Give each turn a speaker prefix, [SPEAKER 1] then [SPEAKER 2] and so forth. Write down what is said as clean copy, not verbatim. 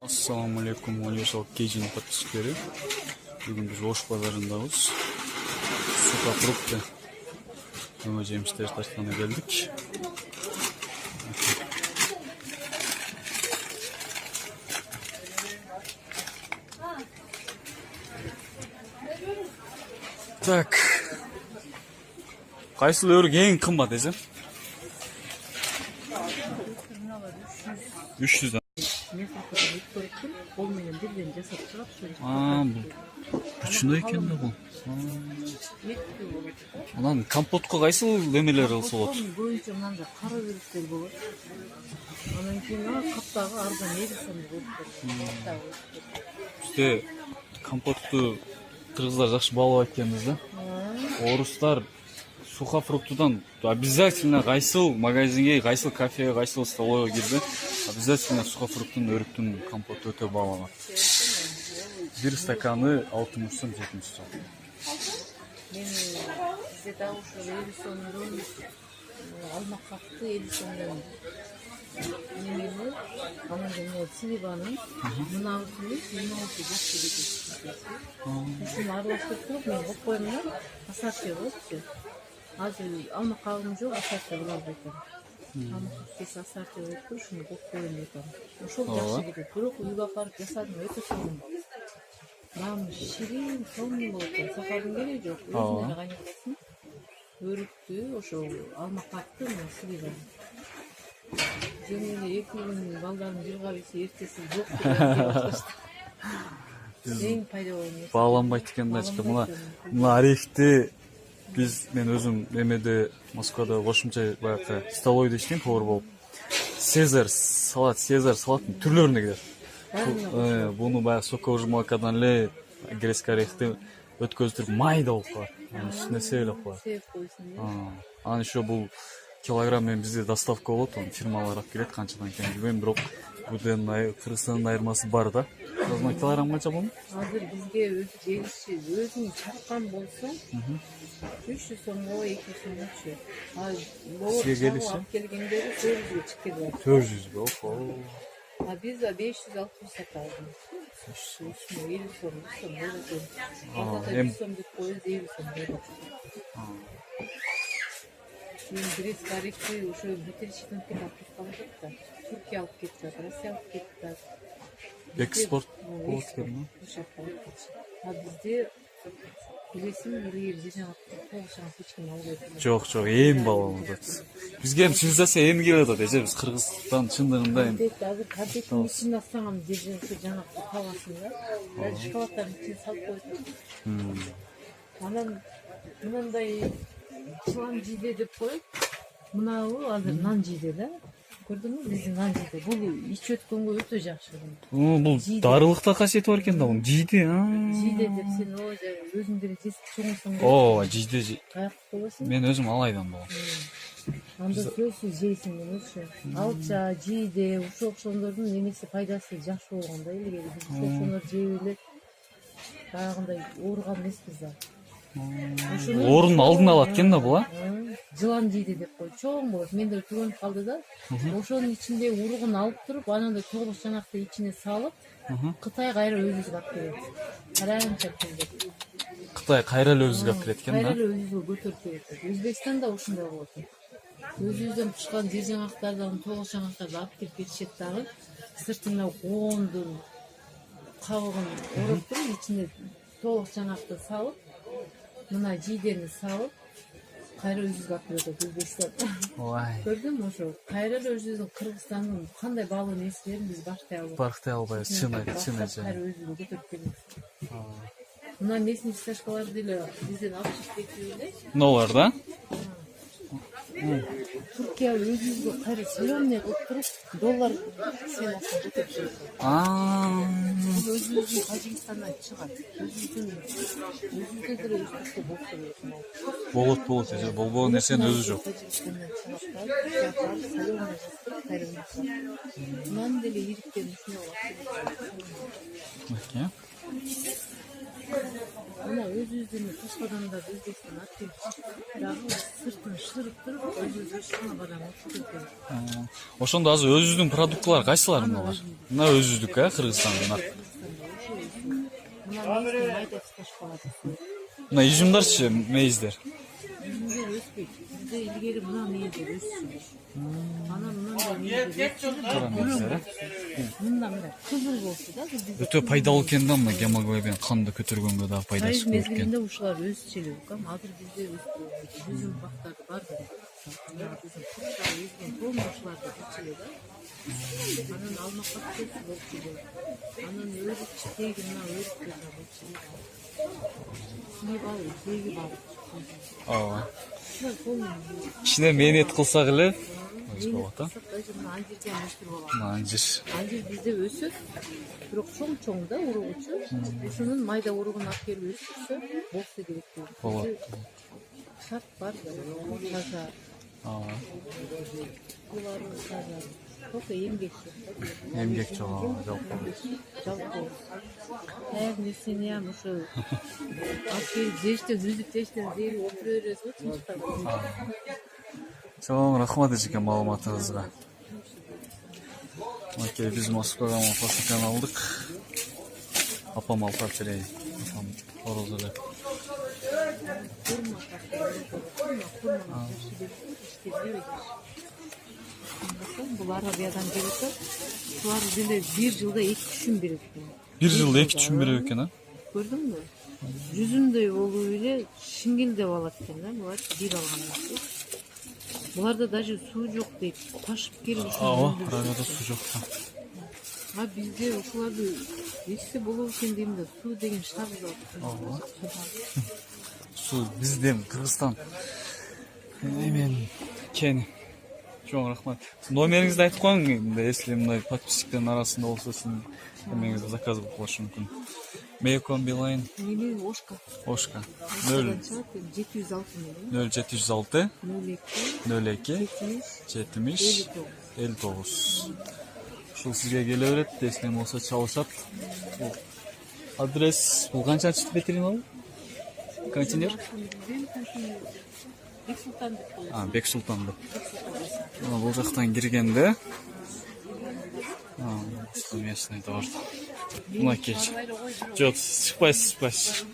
[SPEAKER 1] Assalamu alaikum Ulusal Kejin подписчиктери. Бүгүн биз Ош базарындабыз. Сухофрукты өңө жемиштер тартканы келдик. Так. Кайсыл өрүк эң кымбат эже? 300.
[SPEAKER 2] Kol menен birden жасап чыгат
[SPEAKER 1] Бул күчүндөй экен да бул. Анан компотко кайсыл немелер кылса болот?
[SPEAKER 2] Боюнча мындай кара өрүктөр болот. Анан кийин каптагы арзан элисон болот.
[SPEAKER 1] Бизде компотту кыргыздар жакшы баалабайт экенбиз да. Орустар сухофруктудан обязательно кайсыл магазинге, кайсыл кафеге, кайсыл столовойго кирди, обязательно сухофруктун өрүктүн компоту өтө бааланат. Бир стаканы 60 сом, 70 сом.
[SPEAKER 2] Мен бизде дагы ошол элисондон алмакакты элисондон немени, анан жана сливанын мынабысын 26 жакшы кетет. Ушуну аралаштырып туруп мен коюп коем да, ассорти болот. Азыр алмакагым жок, ассорти кылып жатам. Алмакакты ассорти болуп туруп, ушуну коюп коеюн деп атам. Ошол жакшы кетет. Бирок үйгө апарып жасадым, өтө сонун. Нам ширин, сонун болот. Сахардын кереги жок. Өзүнө эле кайнатасың. Өрүктү, ошол алмакакты менен сливаны. Жөн эле 2 күн балдардын жылга берсе эртеси жок деп атышты. Эң пайдалуу нерсе.
[SPEAKER 1] Бааланбайт экен да, мына орехти мен өзүм эмеде Москвада кошумча баягы столовойдо иштейм, повар болуп. Цезарь салаттын түрлөрүнө кирет. Буну баягы соковый молокодон эле грецкий орехти өткөздүрүп майда болуп калат. Үстүнө себелеп коет. Анан еще бул килограмм мен бизде доставка болот, фирмалар алып келет, канчадан экенин билбейм, бирок буден Кыргызстандын айырмасы бар да. Азыр килограмм канча болду?
[SPEAKER 2] Азыр бизге өзү жегиши, өзүң чаккан болсо 300 сомго 200 сомго түшөт. Сизге келиши? Келгендери 400 чыгып кетет.
[SPEAKER 1] 400 го.
[SPEAKER 2] Биз 560 сатабыз. 50 сом болот. Анда 100 сом деп коебуз, 50 сом болот. Мен грецкий орехти ошо бутылочканы алып калып да. Түркия алып кетти, Россия алып кетти.
[SPEAKER 1] Экспорт болот экен.
[SPEAKER 2] Бизде билесиң, бир жана толушан эч ким албайт.
[SPEAKER 1] Жок, эми бааланат. Бизге эми цивилизация эми келип атат, эже биз Кыргызстан чындыгында эми.
[SPEAKER 2] Азыр картечтин ичине астаган жерден ушу жанагы табасың да. Шоколадтардын ичине салып коет. Анан мындай чылан жиде деп коет. Мынабы азыр нан жиде да. Көрдүңбү, биздин нан жиде. Бул ич өткөнгө өтө жакшы.
[SPEAKER 1] Бул дарылыкта касиети бар экен да, бул жиде.
[SPEAKER 2] Жиде деп сен өзүң деле жесип чоңсуң.
[SPEAKER 1] Жиде.
[SPEAKER 2] Каяк болосуң?
[SPEAKER 1] Мен өзүм алайдан болом.
[SPEAKER 2] Анда сөзсүз жейсиң мен ошо. Алча, жиде, ушул окшондордун немеси пайдасы жакшы болгондой эле. Биз ушул окшондор жеп элек баягындай ооруган эмеспиз да.
[SPEAKER 1] Орун алдын алат экен да бул,
[SPEAKER 2] Жылан жейди деп кой, чоң болот. Менде түгөнүп калды да. Ошонун ичинде уругун алып туруп, анан да тогуз жанакты ичине салып, Кытай кайра өзүбүзгө алып келет. Караңча келет.
[SPEAKER 1] Кытай кайра эле өзүбүзгө алып келет экен да.
[SPEAKER 2] Кайра эле өзүбүзгө көтөрүп келет. Өзбекстанда ошондой болот. Өзүбүздөн пышкан жер жаңактардан тогуз жаңактарды алып келип беришет дагы. Сыртына коондун кабыгын ороп туруп, ичине тогуз жаңакты салып, мына жидени салып, кайра өзүбүзгө алып келет Өзбекстан. Көрдүңбү ошо? Кайра эле өзүбүздүн Кыргызстандын кандай баалуу нерселерин биз барктай албайбыз. Чын айт. Кайра өзүбүзгө көтөрүп келебиз. Мына местный фисташкалар деле бизден алып чыгып кетип эле.
[SPEAKER 1] Нолар да?
[SPEAKER 2] Түркия өзүбүзгө кайра зеленый кылып туруп, доллар сыймасын көтөрүп келет. Өзүбүздүн Тажикстандан чыгат. Өзүбүздө деле үстүктө болот.
[SPEAKER 1] Болот, эже болбогон нерсенин өзү жок.
[SPEAKER 2] Нан деле ириктен ушуну алат. Мына өзүбүздүн Ташкаданда Өзбекстан алып келип, дагы сыртын бышырып туруп өзүбүз ушуна барам окуп.
[SPEAKER 1] Ошондо азыр өзүбүздүн продуктлар кайсылар мыналар? Мына өзүбүздүк, Кыргызстандын.
[SPEAKER 2] Мына мейизден майда чыгыш болот.
[SPEAKER 1] Мына изюмдарчы, мейиздер.
[SPEAKER 2] Bizde öspek. Bizde ilgili buna meyze ösüyor. Anam bundan meyze ösüyor.
[SPEAKER 1] Мейиздер,
[SPEAKER 2] Bundan da kızıl olsa da bizde
[SPEAKER 1] Өтө пайдалуу экен да, мына гемоглобин канды көтөргөнгө да пайдасы
[SPEAKER 2] Sayız
[SPEAKER 1] көп экен.
[SPEAKER 2] mezgilinde uşlar ösçeli yok ama hazır bizde ösüyor. Bizim baktarda var da. Bizim kuşlar yüzden tohum uşlar da ösçeli de. Anın almak baktısı ösçeli. Anın öğret çifteyginle öğret gözüne ösçeli. Ne bağlı, sevgi bağlı.
[SPEAKER 1] Ооба.
[SPEAKER 2] Şunlar kolunu
[SPEAKER 1] Кичине мээнет кылсак эле, өз болот, а?
[SPEAKER 2] Anjirken müşkül olan.
[SPEAKER 1] Мына анжир.
[SPEAKER 2] Anjir bizde ösüp, бирок чоң да уругучу. Ушунун майда уругун алып келип өстүрсө, болсо керек дейт.
[SPEAKER 1] Болот.
[SPEAKER 2] Шарт бар да, таза.
[SPEAKER 1] Ооба.
[SPEAKER 2] Булары таза. Только эмгекчи.
[SPEAKER 1] Эмгек жок, жалпы.
[SPEAKER 2] Жалпы. Аяк нерсени ham ошо алып келип жештен үзүп жештен зери опура бересиз го чынчыктар.
[SPEAKER 1] Чоң рахмат эжеке маалыматыңызга. Окей, биз Москвага посылканы алдык. Апам алып барып берейин. Апам ороз эле.
[SPEAKER 2] Бул Арабиядан келет. Булар деле бир жылда 2-3 берет.
[SPEAKER 1] Бир жылда 2-3 берет экен, а?
[SPEAKER 2] Көрдүңбү? Жүзүндөй болуп эле шиңгилдеп алат экен да, булар бир алгандан кейін. Буларда даже суу жок дейт. Ташып келип
[SPEAKER 1] Ооба, Арабияда суу жок.
[SPEAKER 2] А бизде ушуларды ичсе болот экен дейм да, суу деген шаг жок.
[SPEAKER 1] Ооба. Суу бизден Кыргызстан. Эмен кен. Чоң рахмат. Номериңизди айтып коюң, если мындай подписчиктердин арасында болсо сиздин эмеңизди заказ кылып коюш мүмкүн. Мейкон Билайн.
[SPEAKER 2] Менин Ошка.
[SPEAKER 1] Ошка.
[SPEAKER 2] 706
[SPEAKER 1] 02 70 59. Ушул сизге келе берет, если болсо чалышат. Адрес бул канчанчы бетерин ал? Контейнер?
[SPEAKER 2] Бексултан деп коет.
[SPEAKER 1] Бексултан деп. Бул жактан киргенде что местный бар. Мына келчи. Жок, чыкпайсыз.